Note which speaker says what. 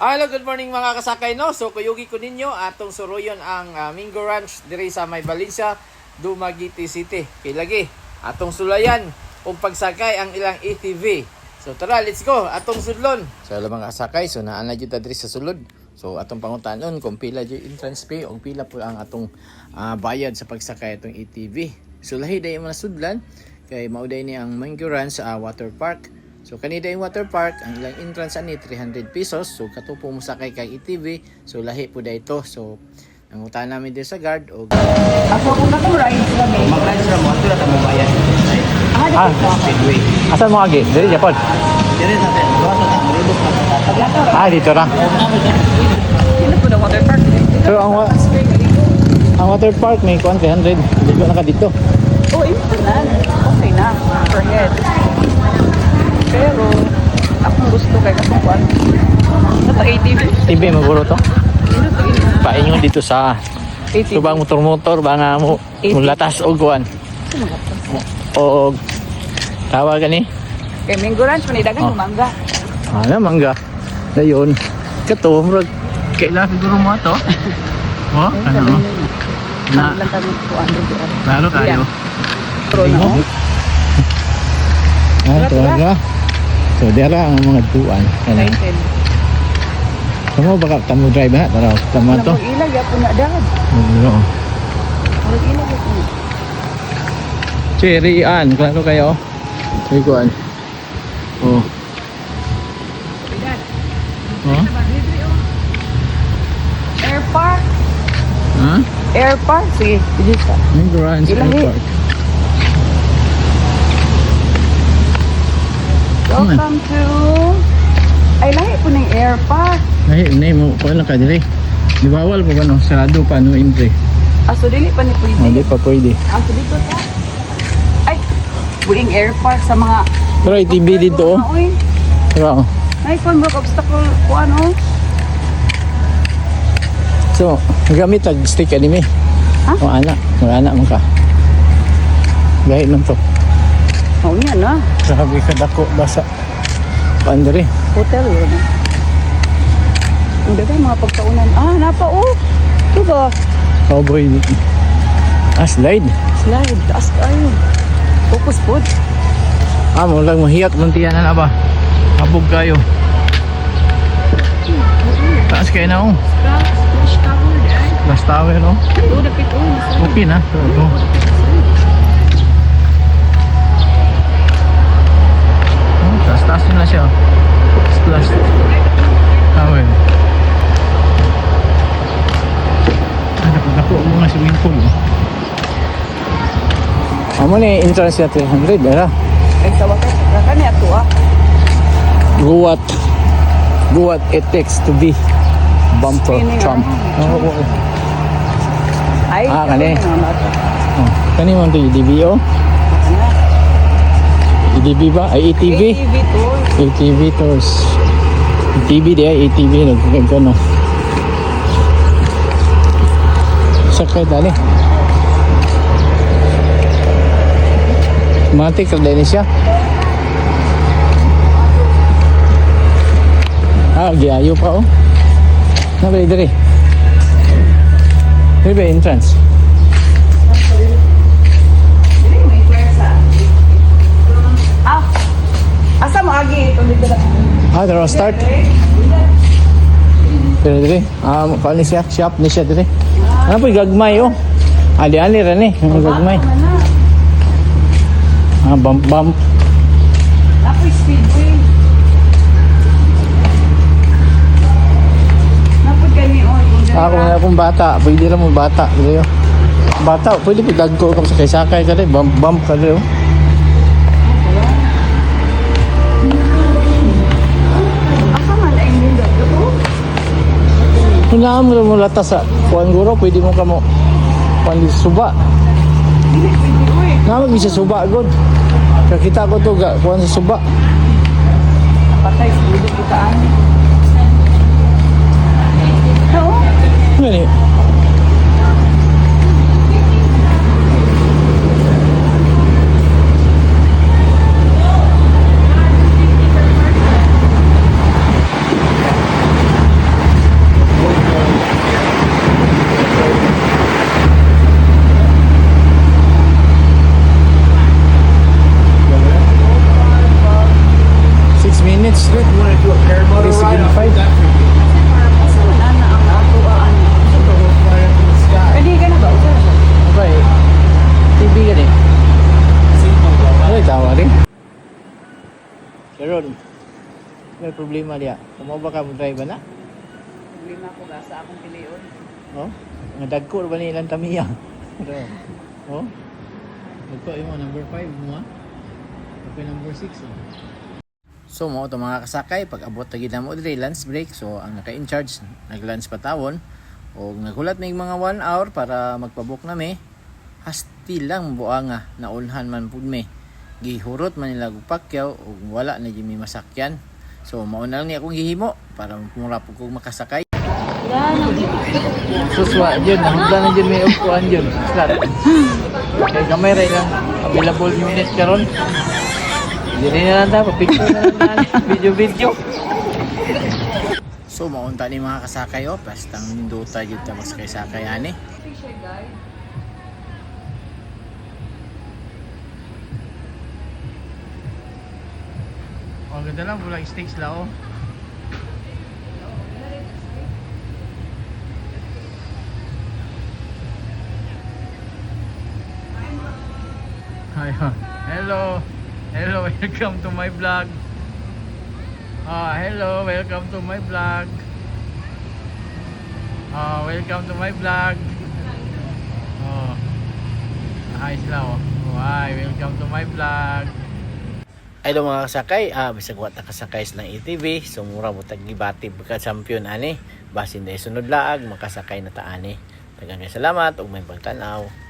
Speaker 1: Hello, good morning mga kasakay no. So kuyugi ko ninyo atong suruyon ang Mingo Ranch diri sa May Valencia, Dumaguete City. Kay lagi atong sulayan ug pagsakay ang ilang ATV. So tara, let's go atong sudlon. So mga kasakay, so naa na jud diri sa sulod. So atong pangutanon kung pila jud entrance fee ug pila po ang atong bayad sa pagsakay atong ATV. So lahi day mga sudlan kay mauday ni ang Mingo Ranch sa water park. So kanina yung water park, ang ilang entrance ani 300 pesos. So katupo mo sakay kay ATV. So lahi po da ito. So nangutan namin din sa guard o
Speaker 2: ako kung natong rides kami.
Speaker 1: mag-rides ra mo ato ra ta mo bayad. Speedway.
Speaker 3: Asan mo agi? Dili Japon.
Speaker 1: Dire sa te.
Speaker 3: Dito ra.
Speaker 2: Sino po na water park?
Speaker 3: So ang water park may 300. Dito na ka dito.
Speaker 2: Oh, important. Okay na. Per head. Pero, akong gusto kay kasukuan. Sa ATV.
Speaker 3: TV maguro to. Paingon dito sa
Speaker 2: ATV.
Speaker 3: subang motor-motor ba nga mo mulatas og kuan. O tawag gani.
Speaker 2: Kay Mingo Ranch, manidagan yung mangga.
Speaker 3: Ano mangga. Dayon. Kato murag kailan siguro mo to. Oh, ano? Na
Speaker 2: Lang kami kuan dito.
Speaker 3: lalo kayo.
Speaker 2: Pro na.
Speaker 3: Talaga. So dira ang mga tuan. Kana.
Speaker 2: Excited.
Speaker 3: Kamo baka tamo drive ha, tara tama to.
Speaker 2: Ilag ya po na dad.
Speaker 3: Oo.
Speaker 2: Ilag ya po.
Speaker 3: Cherry an, klaro kayo. Ay kuan. Oh. Oh.
Speaker 2: Air park.
Speaker 3: Ha?
Speaker 2: Air park. Sige, dito.
Speaker 3: Mingo Ranch
Speaker 2: Ilahi.
Speaker 3: Park.
Speaker 2: Welcome to... Ay, lahi po ng air park.
Speaker 3: Ay, nay mo ko lang ka dire. Di bawal pa ba no? Sarado pa no entry.
Speaker 2: Aso, dili pa ni pwede.
Speaker 3: Hindi pa pwede.
Speaker 2: Aso, dito ta. Ay, puling air park sa mga...
Speaker 3: Pero ITB dito oh.
Speaker 2: Uy,
Speaker 3: Pero,
Speaker 2: ay, kung broke obstacle ko ano.
Speaker 3: so, gamit tag stick anime.
Speaker 2: Ha?
Speaker 3: O anak, anak mo ka. Gahit man to.
Speaker 2: Oh, yan na.
Speaker 3: Sabi ka dako basa. Pandre.
Speaker 2: Hotel yun. Ang daga mga pagkaunan. Ah, napa oh. Ito ba?
Speaker 3: Cowboy. Slide.
Speaker 2: Slide. Taas tayo. Focus food.
Speaker 3: Mo lang mahiyat muntian na ba? Habog kayo. Taas kayo na oh.
Speaker 2: Splash tower dyan.
Speaker 3: Last tower no.
Speaker 2: Ito, dapit oh.
Speaker 3: Okay na. So, taas na siya. Splash tower. Dako mga swimming pool. Amo ni entrance ya 300 era.
Speaker 2: Ay, sa wakas. Raka niya ito ah.
Speaker 3: What it takes to be bumper
Speaker 2: Spinning
Speaker 3: Trump.
Speaker 2: around. Ay,
Speaker 3: Kani.
Speaker 2: Ano?
Speaker 3: Kani man to DBO? EDB ba? Ay ATV?
Speaker 2: ATV tour.
Speaker 3: ATV tours. ATV dia ATV nagkano. Sakay dali. Mati ka din siya. Giayo pa oh. Nabay dire. Dire entrance.
Speaker 2: Ah, asa mo agi ito dito na.
Speaker 3: Daro start. Dire. Kung ni siya, shop ni siya dire. Ano po gagmay oh. Ali-ali ra ni, gagmay. Bump.
Speaker 2: Napoy speedway. Napoy kani oh.
Speaker 3: Ako na akong bata, pwede ra mo bata, dire. Bata, pwede pidagko ka sakay ka rin, bump ka rin.
Speaker 2: Asa man ay nila to?
Speaker 3: Hinaan mo mo lata sa kuan guro, pwede mo ka mo kuan di suba.
Speaker 2: Dili pwede oy.
Speaker 3: Namag bisa suba god. Kakita ko to ga kuan sa suba.
Speaker 2: Patay sa dito kitaan. Oo.
Speaker 3: Ngani.
Speaker 1: problema diya? Kumo ba ka mo drive na?
Speaker 2: Problema ko gasa akong piliyon.
Speaker 1: Oh, nga dagko ba nilang tamiya? Oh. Dagko imo number 5 mo ha. Okay, number 6 oh. So mo to mga kasakay pag abot ta gid mo diri lunch break, so ang naka in charge nag-lunch patawon o naghulat may mga 1 hour para magpabook nami. Hasti lang buanga naulhan man pud mi. Gihurot man nila og pakyaw ug wala na gyud mi masakyan. So mao na lang ni akong gihimo para mura pud ko makasakay. Suswa yun, nahugdan na dyan may upuan yun. Slot. Kaya kamay rin lang. Available minute karon. Hindi na lang dapat. Picture na lang na. Video. So, maunta ni mga kasakay o. Pastang minduta dito tapos kay sakay ani. Oh, ganda lang. Bulang stakes lang o. Hello, welcome to my vlog. Hello, welcome to my vlog. Welcome to my vlog. Hi sila oh. Hi, welcome to my vlog. Ay do mga kasakay, bisag wata kasakay sa ATV, so mura mo tagibati pagka champion ani. Basin day sunod laag makasakay na taani. Daghang salamat ug may pagtan-aw.